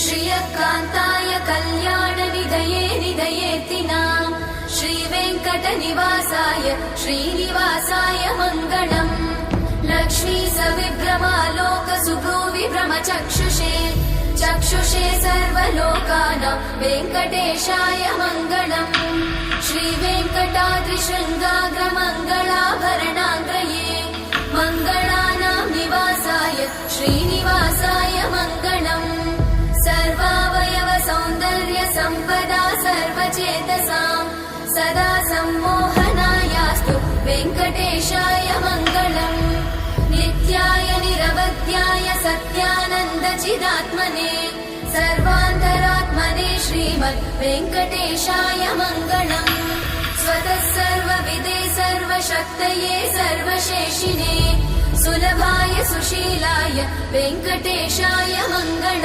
श्रियकान्ताय कल्याणनिधये निधयेतिनाम् श्रीवेङ्कटनिवासाय श्रीनिवासाय मङ्गलम्। लक्ष्मी सविभ्रमालोकसुभ्रूविभ्रमचक्षुषे चक्षुषे सर्वलोकानां वेङ्कटेशाय मङ्गलम्। श्रीवेङ्कटाद्रिशृङ्गाग्रमङ्गलाभरणाङ्गये मङ्गलानां निवासाय श्रीनिवासाय मङ्गलम्। सर्वावयव सौन्दर्य सम्पदा सर्वचेतसां सदा सम्मोहनायास्तु वेङ्कटेशाय मङ्गलम्। नित्याय निरवध्याय सत्यानन्दचिदात्मने सर्वान्तरात्मने श्रीमद् वेङ्कटेशाय मङ्गलम्। स्वतः सर्वविदे सर्वशक्तये सर्वशेषिने सुलभाय सुशीलाय वेङ्कटेशाय मङ्गलम्।